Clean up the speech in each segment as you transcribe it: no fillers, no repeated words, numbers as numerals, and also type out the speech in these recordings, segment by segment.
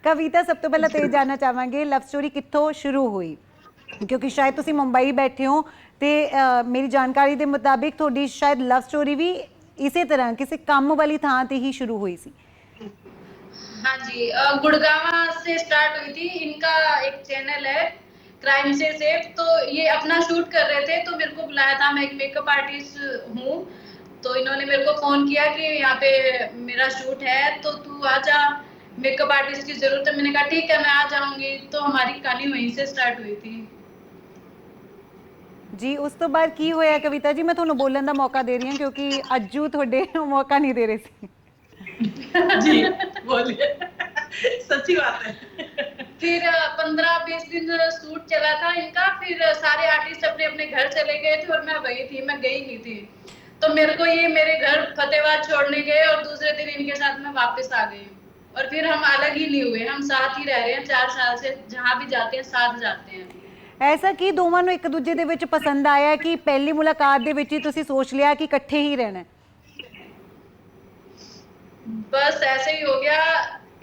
ਕਵਿਤਾ, ਸਭ ਤੋਂ ਪਹਿਲਾਂ ਤੇ ਇਹ ਜਾਨਣਾ ਚਾਹਾਂਗੇ ਲਵ ਸਟੋਰੀ ਕਿੱਥੋਂ ਸ਼ੁਰੂ ਹੋਈ, ਕਿਉਂਕਿ ਸ਼ਾਇਦ ਤੁਸੀਂ ਮੁੰਬਈ ਬੈਠੇ ਹੋ ਤੇ ਮੇਰੀ ਜਾਣਕਾਰੀ ਦੇ ਮੁਤਾबिक ਤੁਹਾਡੀ ਸ਼ਾयद ਲਵ ਸਟੋਰੀ ਵੀ ਇਸੇ ਤਰ੍ਹਾਂ ਕਿਸੇ ਕੰਮ ਵਾਲੀ ਥਾਂ ਤੇ ही शुरू हुई सी। हाँ जी, गुड़गांव से स्टार्ट हुई थी। इनका एक चैनल है क्राइम से सेफ, तो ये अपना शूट कर रहे थे तो मेरे को बुलाया था। मैं एक मेकअप आर्टिस्ट हूँ, तो इन्होंने मेरे को फोन किया कि यहाँ पे मेरा शूट है तो तू आ जा, मेकअप आर्टिस्ट की जरूरत है। मैंने कहा ठीक है मैं आ जाऊंगी। तो हमारी कहानी वहीं से स्टार्ट हुई थी जी। उस तो बाद की होया कविता जी, मैं ਤੁਹਾਨੂੰ ਬੋਲਣ ਦਾ ਮੌਕਾ ਦੇ ਰਹੀ ਹਾਂ ਕਿਉਂਕਿ ਅੱਜੂ ਤੁਹਾਡੇ ਮੌਕਾ नहीं दे रहे थे। जी बोलिए। सच्ची बात है। फिर 15-20 दिन शूट चला था इनका। फिर सारे आर्टिस्ट अपने अपने घर चले गए थे और मैं वही थी, मैं गई नहीं थी। तो मेरे को ये मेरे घर फतेहाबाद छोड़ने गए और दूसरे दिन इनके साथ मैं वापस आ गई। और फिर हम अलग ही नहीं हुए, हम साथ ही रह रहे हैं 4 साल से। जहाँ भी जाते हैं साथ जाते हैं। ऐसा की ਦੋਵਾਂ ਨੂੰ ਇੱਕ ਦੂਜੇ ਦੇ ਵਿੱਚ ਪਸੰਦ ਆਇਆ ਕਿ ਪਹਿਲੀ ਮੁਲਾਕਾਤ ਦੇ ਵਿੱਚ ਹੀ ਤੁਸੀਂ ਸੋਚ ਲਿਆ ਕਿ ਇਕੱਠੇ ही रहना है? बस ऐसे ही हो गया,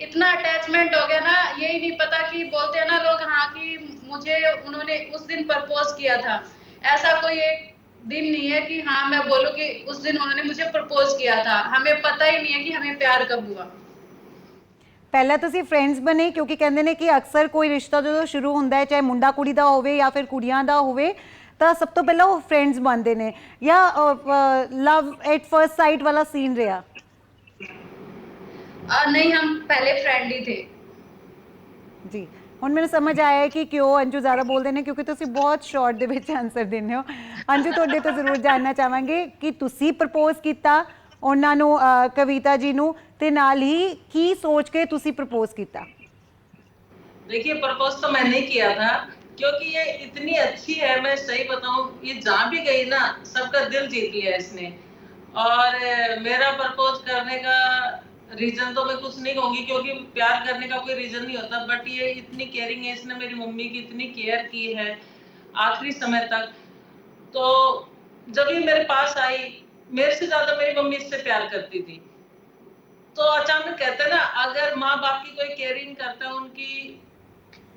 इतना अटैचमेंट हो गया ना, यही नहीं पता कि बोलते हैं ना लोग हाँ कि मुझे उन्होंने उस दिन प्रपोज किया था। ऐसा कोई एक दिन नहीं है कि हाँ मैं बोलूं कि उस दिन उन्होंने मुझे प्रपोज किया था। हमें पता ही नहीं है कि हमें प्यार कब हुआ। ਪਹਿਲਾਂ ਤੁਸੀਂ ਫਰੈਂਡਸ ਬਣੇ, ਕਿਉਂਕਿ ਕਹਿੰਦੇ ਨੇ ਕਿ ਅਕਸਰ ਕੋਈ ਰਿਸ਼ਤਾ ਜਦੋਂ ਸ਼ੁਰੂ ਹੁੰਦਾ ਹੈ ਚਾਹੇ ਮੁੰਡਾ ਕੁੜੀ ਦਾ ਹੋਵੇ ਜਾਂ ਫਿਰ ਕੁੜੀਆਂ ਦਾ ਹੋਵੇ ਤਾਂ ਸਭ ਤੋਂ ਪਹਿਲਾਂ ਉਹ ਫਰੈਂਡਸ ਬਣਦੇ ਨੇ, ਜਾਂ ਲਵ ਐਟ ਫਰਸਟ ਸਾਈਟ ਵਾਲਾ ਸੀਨ ਰਿਹਾ? नहीं, हम पहले फ्रेंड ही थे जी। ਹੁਣ ਮੈਨੂੰ ਸਮਝ ਆਇਆ ਹੈ ਕਿ ਕਿਉਂ ਅੰਜੂ ਜ਼ਿਆਦਾ ਬੋਲਦੇ ਨੇ, ਕਿਉਂਕਿ ਤੁਸੀਂ ਬਹੁਤ ਸ਼ਾਰਟ ਦੇ ਵਿੱਚ ਆਨਸਰ ਦਿੰਦੇ ਹੋ। ਅੰਜੂ, ਤੁਹਾਡੇ ਤੋਂ ਜ਼ਰੂਰ ਜਾਣਨਾ ਚਾਹਾਂਗੇ ਕਿ ਤੁਸੀਂ ਪ੍ਰਪੋਜ਼ ਕੀਤਾ ਉਹਨਾਂ ਨੂੰ, ਕਵਿਤਾ ਜੀ ਨੂੰ, ਤੇ ਨਾਲ ਹੀ ਕੀ ਸੋਚ ਕੇ ਤੁਸੀਂ ਪ੍ਰਪੋਜ਼ ਕੀਤਾ? देखिए, प्रपोज तो मैं नहीं किया था क्योंकि ये इतनी अच्छी है, मैं सही बताऊं, ये जहाँ भी गई ना सबका दिल जीत लिया इसने। और मेरा प्रपोज करने का रीजन तो मैं कुछ नहीं कहूंगी क्योंकि प्यार करने का कोई रीजन नहीं होता, बट ये इतनी केयरिंग है, इसने मेरी मम्मी की इतनी केयर की है आखिरी समय तक। तो जब ये मेरे पास आई, मेरे से ज्यादा मेरी मम्मी इससे प्यार करती थी। तो अचानक कहते हैं ना, अगर माँ बाप की कोई केयरिंग करता है, उनकी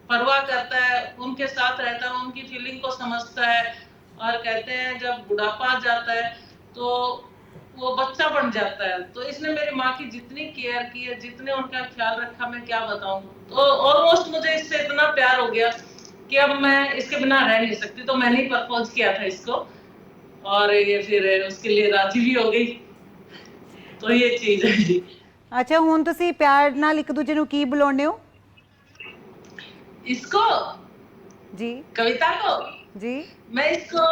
परवाह करता है, उनके साथ रहता है, उनकी फीलिंग को समझता है, और कहते हैं जब बुढ़ापा आ जाता है तो वो बच्चा बन जाता है। तो इसने मेरी माँ की जितनी केयर की है, जितने उनका ख्याल रखा, मैं क्या बताऊं। तो ऑलमोस्ट मुझे इससे इतना प्यार हो गया कि अब मैं इसके बिना रह नहीं सकती। तो मैंने ही प्रपोज किया था इसको और ये फिर उसके लिए राजी भी हो गई। तो ये चीज है जी। अच्छा, ਹੁਣ ਤੁਸੀਂ ਪਿਆਰ ਨਾਲ ਇੱਕ ਦੂਜੇ ਨੂੰ ਕੀ ਬੁਲਾਉਂਦੇ ਹੋ? इसको जी। कविता को जी। मैं इसको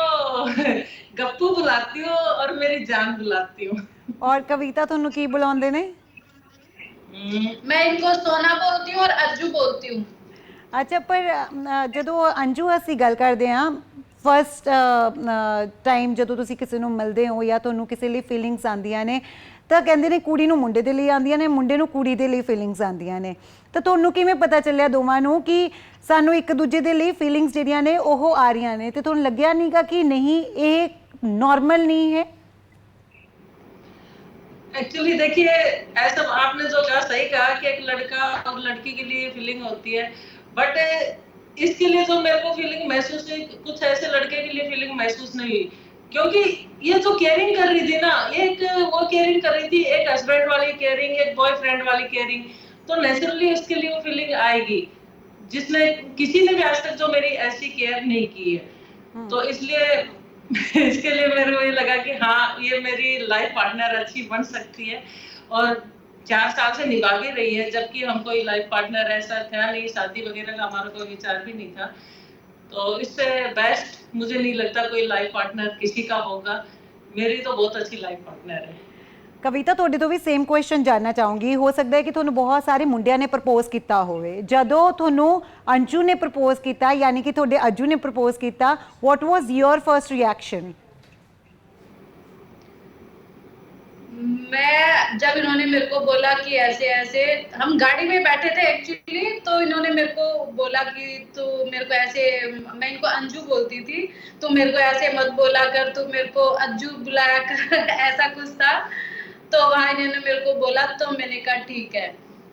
गप्पू बुलाती हूँ और मेरी जान बुलाती हूँ। और कविता ਤੁਹਾਨੂੰ ਕੀ ਬੁਲਾਉਂਦੇ ਨੇ? मैं इनको सोना बोलती हूँ और अज्जू बोलती हूँ। अच्छा, पर ਜਦੋਂ ਅੰਜੂ ਅਸੀਂ ਗੱਲ ਕਰਦੇ ਹਾਂ ਫਸਟ ਟਾਈਮ ਜਦੋਂ ਤੁਸੀਂ ਕਿਸੇ ਨੂੰ ਮਿਲਦੇ ਹੋ ਜਾਂ ਤੁਹਾਨੂੰ ਕਿਸੇ ਲਈ ਫੀਲਿੰਗਸ ਆਉਂਦੀਆਂ ਨੇ ਤਾਂ ਕਹਿੰਦੇ ਨੇ ਕੁੜੀ ਨੂੰ ਮੁੰਡੇ ਦੇ ਲਈ ਆਉਂਦੀਆਂ ਨੇ, ਮੁੰਡੇ ਨੂੰ ਕੁੜੀ ਦੇ ਲਈ ਫੀਲਿੰਗਸ ਆਉਂਦੀਆਂ ਨੇ। ਤਾਂ ਤੁਹਾਨੂੰ ਕਿਵੇਂ ਪਤਾ ਚੱਲਿਆ ਦੋਵਾਂ ਨੂੰ ਕਿ ਸਾਨੂੰ ਇੱਕ ਦੂਜੇ ਦੇ ਲਈ ਫੀਲਿੰਗਸ ਜਿਹੜੀਆਂ ਨੇ ਉਹ ਆ ਰਹੀਆਂ ਨੇ, ਤੇ ਤੁਹਾਨੂੰ ਲੱਗਿਆ ਨਹੀਂਗਾ ਕਿ नहीं ये नॉर्मल नहीं है? एक्चुअली देखिए, ऐसा आपने जो कहा सही कहा कि एक लड़का और लड़की के लिए फीलिंग होती है, बट इसके लिए जो मेरे को फीलिंग महसूस हुई, कुछ ऐसे लड़के के लिए फीलिंग महसूस नहीं हुई। क्योंकि ये जो केयरिंग कर रही थी ना, एक वो केयरिंग कर रही थी, एक हस्बैंड वाली केयरिंग, एक बॉयफ्रेंड वाली केयरिंग, तो नेचुरली उसके लिए वो फीलिंग आएगी, जिसने किसी ने भी आज तक जो मेरी ऐसी केयर नहीं की है। तो इसलिए इसके लिए मेरे को ये लगा कि हाँ, ये मेरी लाइफ पार्टनर अच्छी बन सकती है और 4 साल से निभा भी रही है, जबकि हम कोई लाइफ पार्टनर ऐसा था नहीं, शादी वगैरह का हमारा कोई विचार भी नहीं था। तो इससे बेस्ट मुझे नहीं लगता कोई लाइफ पार्टनर किसी का होगा। मेरी तो बहुत अच्छी लाइफ पार्टनर है। कविता, ਤੁਹਾਡੇ ਤੋਂ ਵੀ ਸੇਮ ਕੁਐਸਚਨ ਜਾਨਣਾ ਚਾਹੂੰਗੀ। ਹੋ ਸਕਦਾ ਹੈ ਕਿ ਤੁਹਾਨੂੰ ਬਹੁਤ ਸਾਰੇ ਮੁੰਡਿਆਂ ਨੇ ਪ੍ਰਪੋਜ਼ ਕੀਤਾ ਹੋਵੇ, ਜਦੋਂ ਤੁਹਾਨੂੰ ਅੰਜੂ ਨੇ ਪ੍ਰਪੋਜ਼ ਕੀਤਾ ਯਾਨੀ ਕਿ ਤੁਹਾਡੇ ਅੱਜੂ ਨੇ ਪ੍ਰਪੋਜ਼ ਕੀਤਾ, what was your first reaction? मैं जब इन्होंने मेरे को बोला कि ऐसे ऐसे, हम गाड़ी में बैठे थे एक्चुअली, तो इन्होंने मेरे को बोला कि तू मेरे को ऐसे, मैं इनको अंजू बोलती थी, तो मेरे को ऐसे मत बोला कर, तू मेरे को अज्जू बुलाया कर ऐसा कुछ था। तो वहाँ इन्होंने मेरे को बोला तो मैंने कहा ठीक है।